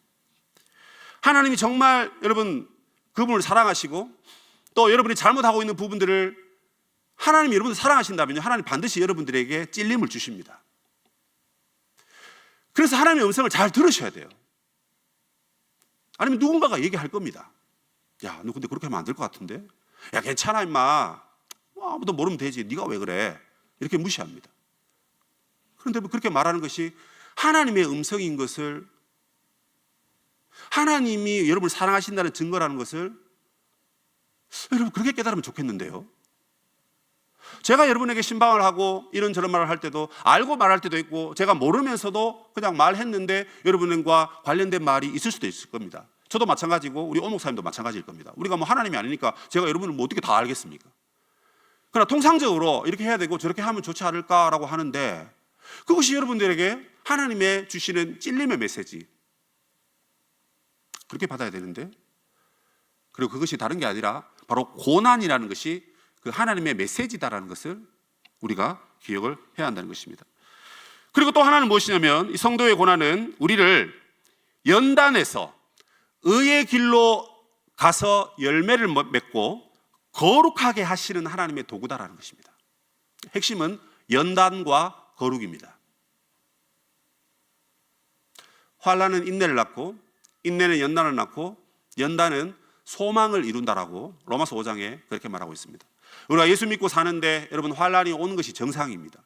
S1: 하나님이 정말 여러분 그분을 사랑하시고 또 여러분이 잘못하고 있는 부분들을 하나님이 여러분을 사랑하신다면요, 하나님 반드시 여러분들에게 찔림을 주십니다. 그래서 하나님의 음성을 잘 들으셔야 돼요. 아니면 누군가가 얘기할 겁니다. 야, 너 근데 그렇게 하면 안 될 것 같은데? 야, 괜찮아 임마, 아무도 모르면 되지, 네가 왜 그래? 이렇게 무시합니다. 그런데 그렇게 말하는 것이 하나님의 음성인 것을, 하나님이 여러분을 사랑하신다는 증거라는 것을 여러분 그렇게 깨달으면 좋겠는데요. 제가 여러분에게 신방을 하고 이런저런 말을 할 때도 알고 말할 때도 있고, 제가 모르면서도 그냥 말했는데 여러분과 관련된 말이 있을 수도 있을 겁니다. 저도 마찬가지고 우리 오 목사님도 마찬가지일 겁니다. 우리가 하나님이 아니니까 제가 여러분을 어떻게 다 알겠습니까? 그러나 통상적으로 이렇게 해야 되고 저렇게 하면 좋지 않을까라고 하는데, 그것이 여러분들에게 하나님의 주시는 찔림의 메시지, 그렇게 받아야 되는데, 그리고 그것이 다른 게 아니라 바로 고난이라는 것이 그 하나님의 메시지다라는 것을 우리가 기억을 해야 한다는 것입니다. 그리고 또 하나는 무엇이냐면, 이 성도의 고난은 우리를 연단해서 의의 길로 가서 열매를 맺고 거룩하게 하시는 하나님의 도구다라는 것입니다. 핵심은 연단과 거룩입니다. 환난은 인내를 낳고, 인내는 연단을 낳고, 연단은 소망을 이룬다라고 로마서 5장에 그렇게 말하고 있습니다. 우리가 예수 믿고 사는데 여러분, 환난이 오는 것이 정상입니다.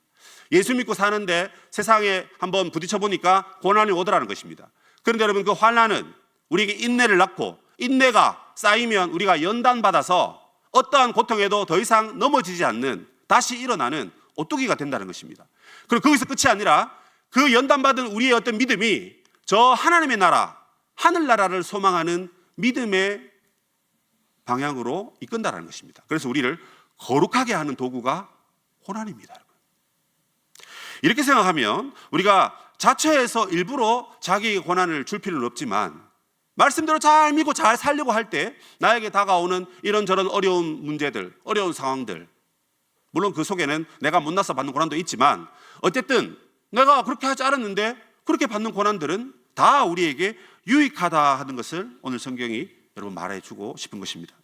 S1: 예수 믿고 사는데 세상에 한번 부딪혀 보니까 고난이 오더라는 것입니다. 그런데 여러분, 그 환난은 우리에게 인내를 낳고, 인내가 쌓이면 우리가 연단받아서 어떠한 고통에도 더 이상 넘어지지 않는, 다시 일어나는 오뚜기가 된다는 것입니다. 그리고 거기서 끝이 아니라 그 연단받은 우리의 어떤 믿음이 저 하나님의 나라, 하늘나라를 소망하는 믿음의 방향으로 이끈다는 것입니다. 그래서 우리를 거룩하게 하는 도구가 고난입니다. 이렇게 생각하면 우리가 자처해서 일부러 자기에게 고난을 줄 필요는 없지만, 말씀대로 잘 믿고 잘 살려고 할 때 나에게 다가오는 이런저런 어려운 문제들, 어려운 상황들, 물론 그 속에는 내가 못나서 받는 고난도 있지만, 어쨌든 내가 그렇게 하지 않았는데 그렇게 받는 고난들은 다 우리에게 유익하다 하는 것을 오늘 성경이 여러분 말해주고 싶은 것입니다.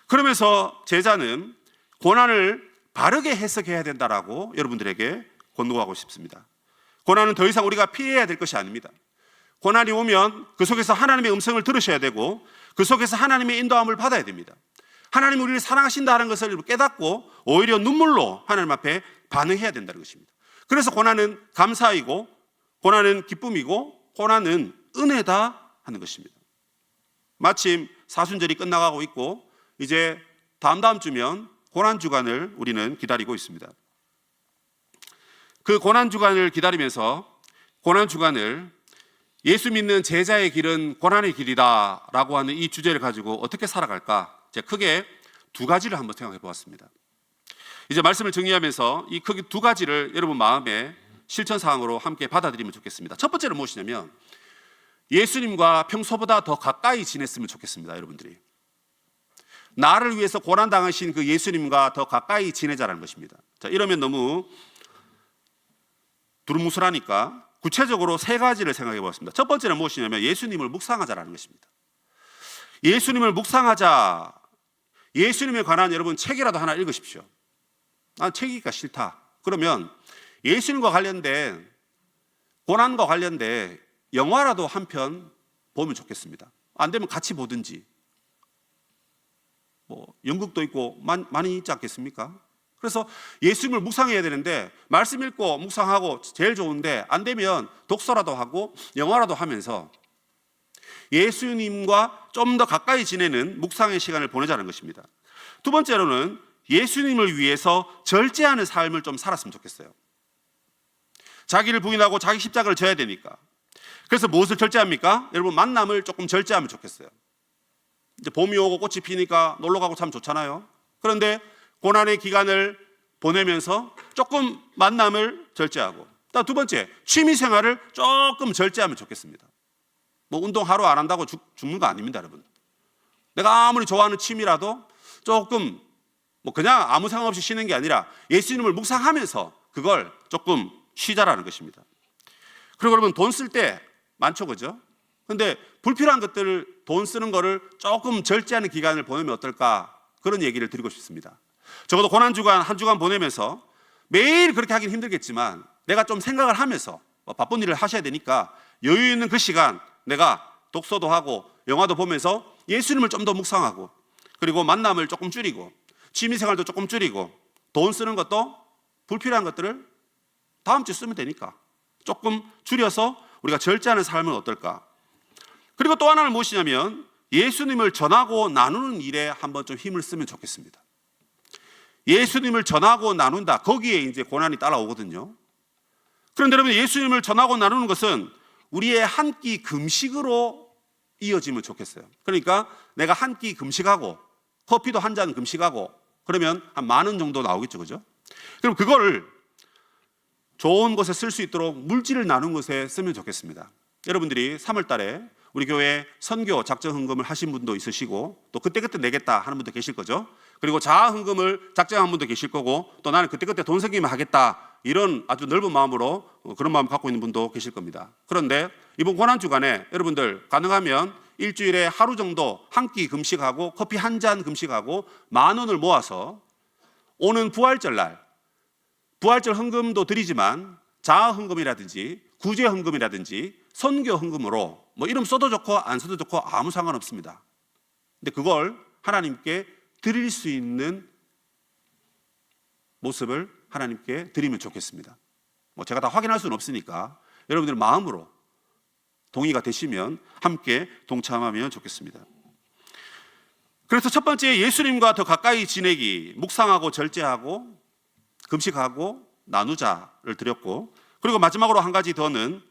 S1: 그러면서 제자는 고난을 바르게 해석해야 된다라고 여러분들에게 권고하고 싶습니다. 고난은 더 이상 우리가 피해야 될 것이 아닙니다. 고난이 오면 그 속에서 하나님의 음성을 들으셔야 되고, 그 속에서 하나님의 인도함을 받아야 됩니다. 하나님이 우리를 사랑하신다는 것을 깨닫고 오히려 눈물로 하나님 앞에 반응해야 된다는 것입니다. 그래서 고난은 감사이고, 고난은 기쁨이고, 고난은 은혜다 하는 것입니다. 마침 사순절이 끝나가고 있고 이제 다음 주면 고난주간을 우리는 기다리고 있습니다. 그 고난주간을 기다리면서, 고난주간을 예수 믿는 제자의 길은 고난의 길이다 라고 하는 이 주제를 가지고 어떻게 살아갈까, 제가 크게 두 가지를 한번 생각해 보았습니다. 이제 말씀을 정리하면서 이 크게 두 가지를 여러분 마음에 실천사항으로 함께 받아들이면 좋겠습니다. 첫 번째는 무엇이냐면, 예수님과 평소보다 더 가까이 지냈으면 좋겠습니다. 여러분들이 나를 위해서 고난당하신 그 예수님과 더 가까이 지내자라는 것입니다. 자, 이러면 너무 두루뭉술하니까 구체적으로 세 가지를 생각해 보았습니다. 첫 번째는 무엇이냐면 예수님을 묵상하자라는 것입니다. 예수님을 묵상하자. 예수님에 관한 여러분 책이라도 하나 읽으십시오. 난 책 읽기가 싫다. 그러면 예수님과 관련된, 고난과 관련된 영화라도 한 편 보면 좋겠습니다. 안 되면 같이 보든지. 연극도 있고 많이 있지 않겠습니까? 그래서 예수님을 묵상해야 되는데 말씀 읽고 묵상하고 제일 좋은데 안 되면 독서라도 하고 영화라도 하면서 예수님과 좀 더 가까이 지내는 묵상의 시간을 보내자는 것입니다. 두 번째로는 예수님을 위해서 절제하는 삶을 좀 살았으면 좋겠어요. 자기를 부인하고 자기 십자가를 져야 되니까. 그래서 무엇을 절제합니까? 여러분, 만남을 조금 절제하면 좋겠어요. 이제 봄이 오고 꽃이 피니까 놀러 가고 참 좋잖아요. 그런데 고난의 기간을 보내면서 조금 만남을 절제하고, 두 번째, 취미 생활을 조금 절제하면 좋겠습니다. 운동 하루 안 한다고 죽는 거 아닙니다, 여러분. 내가 아무리 좋아하는 취미라도 조금 그냥 아무 생각 없이 쉬는 게 아니라 예수님을 묵상하면서 그걸 조금 쉬자라는 것입니다. 그리고 여러분, 돈 쓸 때 많죠, 그죠? 근데 불필요한 것들을, 돈 쓰는 거를 조금 절제하는 기간을 보내면 어떨까, 그런 얘기를 드리고 싶습니다. 적어도 고난주간 한 주간 보내면서 매일 그렇게 하긴 힘들겠지만 내가 좀 생각을 하면서, 바쁜 일을 하셔야 되니까 여유 있는 그 시간 내가 독서도 하고 영화도 보면서 예수님을 좀 더 묵상하고, 그리고 만남을 조금 줄이고 취미생활도 조금 줄이고 돈 쓰는 것도 불필요한 것들을 다음 주 쓰면 되니까 조금 줄여서 우리가 절제하는 삶은 어떨까. 그리고 또 하나는 무엇이냐면 예수님을 전하고 나누는 일에 한번 좀 힘을 쓰면 좋겠습니다. 예수님을 전하고 나눈다, 거기에 이제 고난이 따라오거든요. 그런데 여러분, 예수님을 전하고 나누는 것은 우리의 한 끼 금식으로 이어지면 좋겠어요. 그러니까 내가 한 끼 금식하고 커피도 한 잔 금식하고 그러면 한 10,000원 정도 나오겠죠, 그죠? 그럼 그거를 좋은 곳에 쓸 수 있도록 물질을 나눈 곳에 쓰면 좋겠습니다. 여러분들이 3월 달에 우리 교회 선교 작정 헌금을 하신 분도 있으시고, 또 그때그때 내겠다 하는 분도 계실 거죠. 그리고 자아 헌금을 작정한 분도 계실 거고, 또 나는 그때그때 돈 생기면 하겠다, 이런 아주 넓은 마음으로 그런 마음 갖고 있는 분도 계실 겁니다. 그런데 이번 고난주간에 여러분들 가능하면 일주일에 하루 정도 한 끼 금식하고 커피 한 잔 금식하고 10,000원을 모아서 오는 부활절 헌금도 드리지만 자아 헌금이라든지 구제 헌금이라든지 선교 헌금으로 이름 써도 좋고 안 써도 좋고 아무 상관없습니다. 근데 그걸 하나님께 드릴 수 있는 모습을 하나님께 드리면 좋겠습니다. 제가 다 확인할 수는 없으니까 여러분들 마음으로 동의가 되시면 함께 동참하면 좋겠습니다. 그래서 첫 번째, 예수님과 더 가까이 지내기, 묵상하고 절제하고 금식하고 나누자를 드렸고, 그리고 마지막으로 한 가지 더는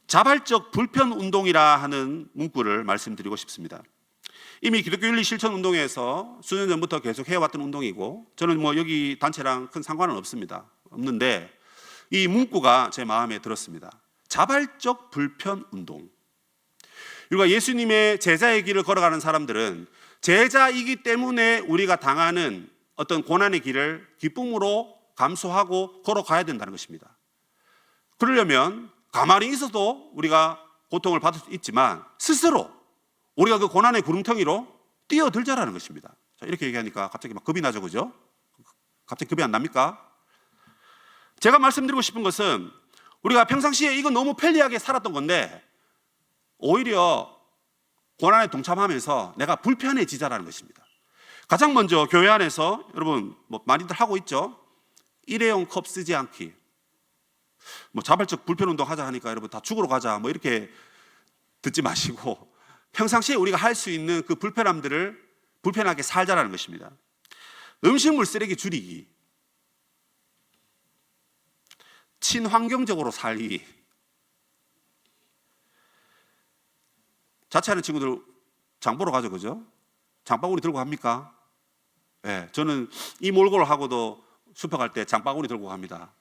S1: 자발적 불편 운동이라 하는 문구를 말씀드리고 싶습니다. 이미 기독교 윤리 실천 운동에서 수년 전부터 계속 해왔던 운동이고, 저는 여기 단체랑 큰 상관은 없는데 이 문구가 제 마음에 들었습니다. 자발적 불편 운동. 우리가 예수님의 제자의 길을 걸어가는 사람들은 제자이기 때문에 우리가 당하는 어떤 고난의 길을 기쁨으로 감수하고 걸어가야 된다는 것입니다. 그러려면 가만히 있어도 우리가 고통을 받을 수 있지만 스스로 우리가 그 고난의 구름텅이로 뛰어들자라는 것입니다. 자, 이렇게 얘기하니까 갑자기 겁이 나죠, 그죠? 갑자기 겁이 안 납니까? 제가 말씀드리고 싶은 것은 우리가 평상시에 이거 너무 편리하게 살았던 건데 오히려 고난에 동참하면서 내가 불편해지자라는 것입니다. 가장 먼저 교회 안에서 여러분 많이들 하고 있죠. 일회용 컵 쓰지 않기. 자발적 불편 운동 하자 하니까 여러분 다 죽으러 가자 이렇게 듣지 마시고 평상시에 우리가 할 수 있는 그 불편함들을 불편하게 살자라는 것입니다. 음식물 쓰레기 줄이기, 친환경적으로 살기. 자취하는 친구들 장 보러 가죠, 그죠? 장바구니 들고 갑니까? 네, 저는 이 몰골을 하고도 슈퍼 갈 때 장바구니 들고 갑니다.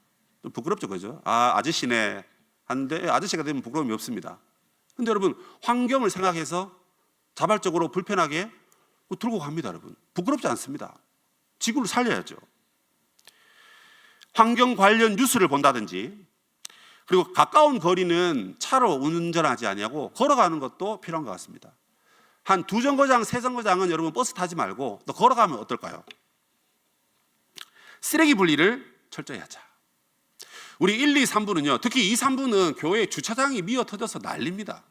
S1: 좀 부끄럽죠, 그죠? 아저씨네 한데 아저씨가 되면 부끄러움이 없습니다. 근데 여러분, 환경을 생각해서 자발적으로 불편하게 들고 갑니다, 여러분. 부끄럽지 않습니다. 지구를 살려야죠. 환경 관련 뉴스를 본다든지, 그리고 가까운 거리는 차로 운전하지 아니하고 걸어가는 것도 필요한 것 같습니다. 한 2정거장, 3정거장은 여러분 버스 타지 말고 또 걸어가면 어떨까요? 쓰레기 분리를 철저히 하자. 우리 1, 2, 3부는요, 특히 2, 3부는 교회 주차장이 미어 터져서 난립니다.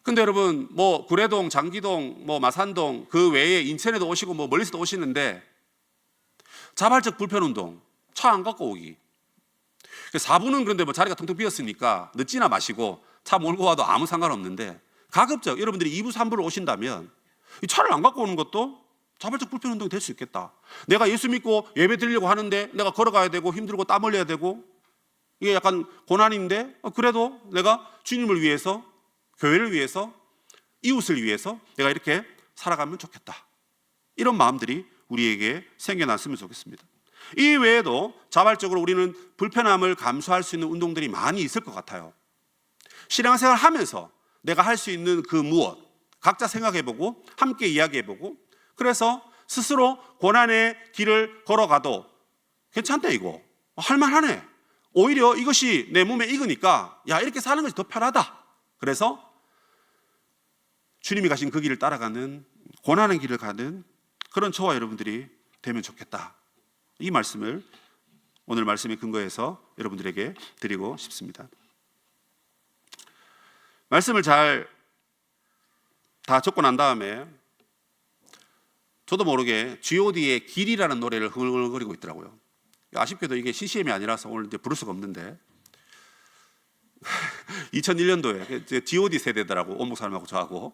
S1: 근데 여러분, 구례동, 장기동, 마산동, 그 외에 인천에도 오시고 멀리서도 오시는데 자발적 불편운동, 차 안 갖고 오기. 4부는 그런데 자리가 텅텅 비었으니까 늦지나 마시고 차 몰고 와도 아무 상관없는데, 가급적 여러분들이 2부, 3부를 오신다면 이 차를 안 갖고 오는 것도 자발적 불편운동이 될 수 있겠다. 내가 예수 믿고 예배 드리려고 하는데 내가 걸어가야 되고 힘들고 땀 흘려야 되고 이게 약간 고난인데, 그래도 내가 주님을 위해서, 교회를 위해서, 이웃을 위해서 내가 이렇게 살아가면 좋겠다. 이런 마음들이 우리에게 생겨났으면 좋겠습니다. 이 외에도 자발적으로 우리는 불편함을 감수할 수 있는 운동들이 많이 있을 것 같아요. 신앙생활 하면서 내가 할 수 있는 그 무엇, 각자 생각해보고 함께 이야기해보고, 그래서 스스로 고난의 길을 걸어가도 괜찮다, 이거 할만하네, 오히려 이것이 내 몸에 익으니까 야, 이렇게 사는 것이 더 편하다. 그래서 주님이 가신 그 길을 따라가는, 고난의 길을 가는 그런 저와 여러분들이 되면 좋겠다. 이 말씀을 오늘 말씀에 근거해서 여러분들에게 드리고 싶습니다. 말씀을 잘 다 적고 난 다음에 저도 모르게 G.O.D의 길이라는 노래를 흥얼거리고 있더라고요. 아쉽게도 이게 CCM이 아니라서 오늘 이제 부를 수가 없는데 2001년도에 G.O.D 세대더라고, 온 목사님하고 저하고.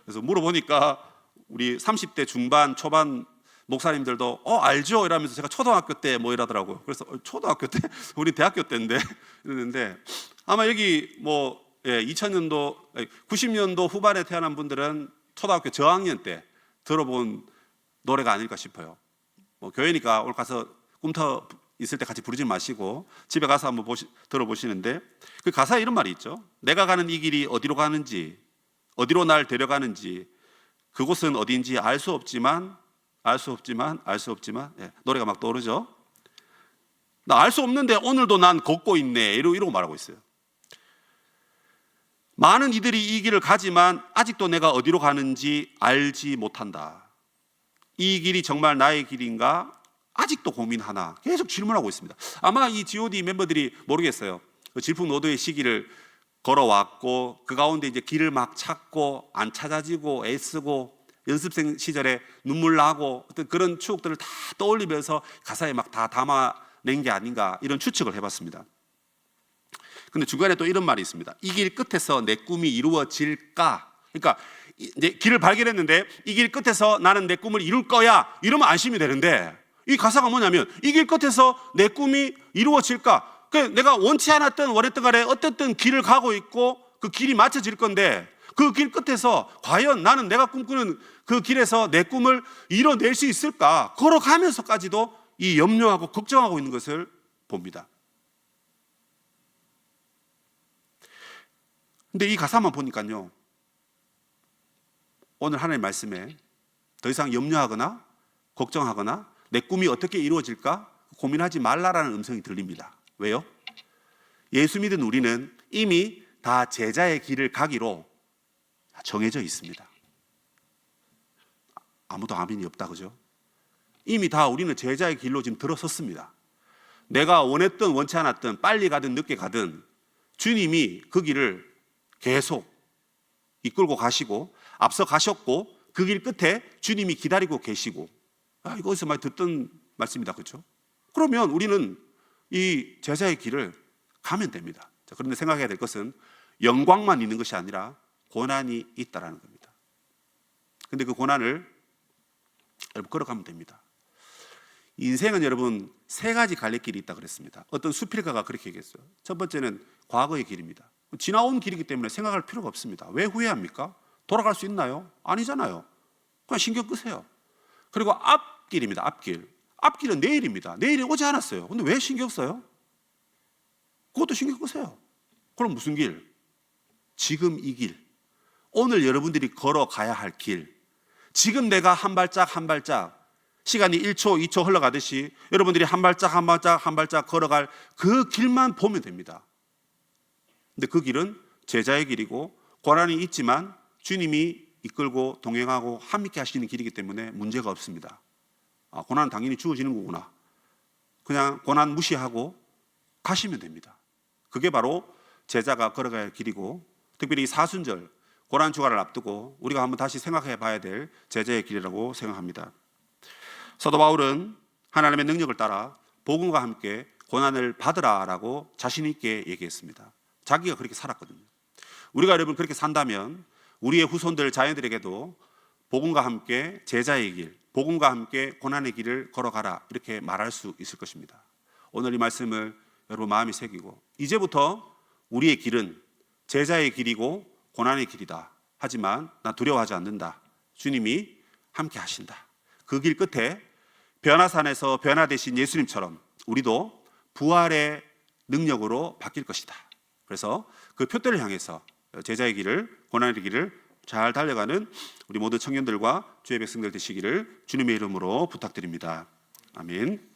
S1: 그래서 물어보니까 우리 30대 중반 초반 목사님들도 알죠 이러면서 제가 초등학교 때 이러더라고요. 그래서 초등학교 때? 우리 대학교 때인데 이러는데, 아마 여기 2000년도 90년도 후반에 태어난 분들은 초등학교 저학년 때 들어본 노래가 아닐까 싶어요. 교회니까 오늘 가서 꿈터 있을 때 같이 부르지 마시고 집에 가서 한번 들어보시는데, 그 가사에 이런 말이 있죠. 내가 가는 이 길이 어디로 가는지, 어디로 날 데려가는지, 그곳은 어딘지 알 수 없지만 노래가 막 떠오르죠. 나 알 수 없는데 오늘도 난 걷고 있네, 이러고 말하고 있어요. 많은 이들이 이 길을 가지만 아직도 내가 어디로 가는지 알지 못한다. 이 길이 정말 나의 길인가? 아직도 고민하나? 계속 질문하고 있습니다. 아마 이 G.O.D 멤버들이 모르겠어요. 그 질풍노도의 시기를 걸어왔고 그 가운데 이제 길을 막 찾고 안 찾아지고 애쓰고 연습생 시절에 눈물 나고 어떤 그런 추억들을 다 떠올리면서 가사에 막 다 담아낸 게 아닌가, 이런 추측을 해봤습니다. 근데 중간에 또 이런 말이 있습니다. 이 길 끝에서 내 꿈이 이루어질까? 그러니까 이제 길을 발견했는데 이 길 끝에서 나는 내 꿈을 이룰 거야, 이러면 안심이 되는데, 이 가사가 뭐냐면 이 길 끝에서 내 꿈이 이루어질까? 내가 원치 않았던 원했던 간에 어쨌든 길을 가고 있고 그 길이 맞춰질 건데, 그 길 끝에서 과연 나는 내가 꿈꾸는 그 길에서 내 꿈을 이뤄낼 수 있을까? 걸어가면서까지도 이 염려하고 걱정하고 있는 것을 봅니다. 근데 이 가사만 보니까요, 오늘 하나님의 말씀에 더 이상 염려하거나 걱정하거나 내 꿈이 어떻게 이루어질까 고민하지 말라라는 음성이 들립니다. 왜요? 예수 믿은 우리는 이미 다 제자의 길을 가기로 정해져 있습니다. 아무도 아멘이 없다, 그죠? 이미 다 우리는 제자의 길로 지금 들어섰습니다. 내가 원했든 원치 않았든 빨리 가든 늦게 가든 주님이 그 길을 계속 이끌고 가시고 앞서 가셨고 그 길 끝에 주님이 기다리고 계시고, 이거 어디서 많이 듣던 말씀이다, 그렇죠? 그러면 우리는 이 제자의 길을 가면 됩니다. 자, 그런데 생각해야 될 것은 영광만 있는 것이 아니라 고난이 있다라는 겁니다. 근데 그 고난을 여러분 걸어가면 됩니다. 인생은 여러분 3가지 갈래길이 있다 그랬습니다. 어떤 수필가가 그렇게 얘기했어요. 첫 번째는 과거의 길입니다. 지나온 길이기 때문에 생각할 필요가 없습니다. 왜 후회합니까? 돌아갈 수 있나요? 아니잖아요. 그냥 신경 끄세요. 그리고 앞길입니다. 앞길. 앞길은 내일입니다. 내일이 오지 않았어요. 근데 왜 신경 써요? 그것도 신경 끄세요. 그럼 무슨 길? 지금 이 길. 오늘 여러분들이 걸어가야 할 길. 지금 내가 한 발짝 한 발짝 시간이 1초, 2초 흘러가듯이 여러분들이 한 발짝 한 발짝 한 발짝 걸어갈 그 길만 보면 됩니다. 근데 그 길은 제자의 길이고 고난이 있지만 주님이 이끌고 동행하고 함께 하시는 길이기 때문에 문제가 없습니다. 고난은 당연히 주어지는 거구나. 그냥 고난 무시하고 가시면 됩니다. 그게 바로 제자가 걸어가야 할 길이고, 특별히 사순절 고난 주간을 앞두고 우리가 한번 다시 생각해 봐야 될 제자의 길이라고 생각합니다. 사도 바울은 하나님의 능력을 따라 복음과 함께 고난을 받으라라고 자신 있게 얘기했습니다. 자기가 그렇게 살았거든요. 우리가 여러분 그렇게 산다면 우리의 후손들 자녀들에게도 복음과 함께 제자의 길, 복음과 함께 고난의 길을 걸어가라 이렇게 말할 수 있을 것입니다. 오늘 이 말씀을 여러분 마음에 새기고 이제부터 우리의 길은 제자의 길이고 고난의 길이다. 하지만 나 두려워하지 않는다. 주님이 함께 하신다. 그 길 끝에 변화산에서 변화되신 예수님처럼 우리도 부활의 능력으로 바뀔 것이다. 그래서 그 표대를 향해서 제자의 길을, 고난의 길을 잘 달려가는 우리 모든 청년들과 주의 백성들 되시기를 주님의 이름으로 부탁드립니다. 아멘.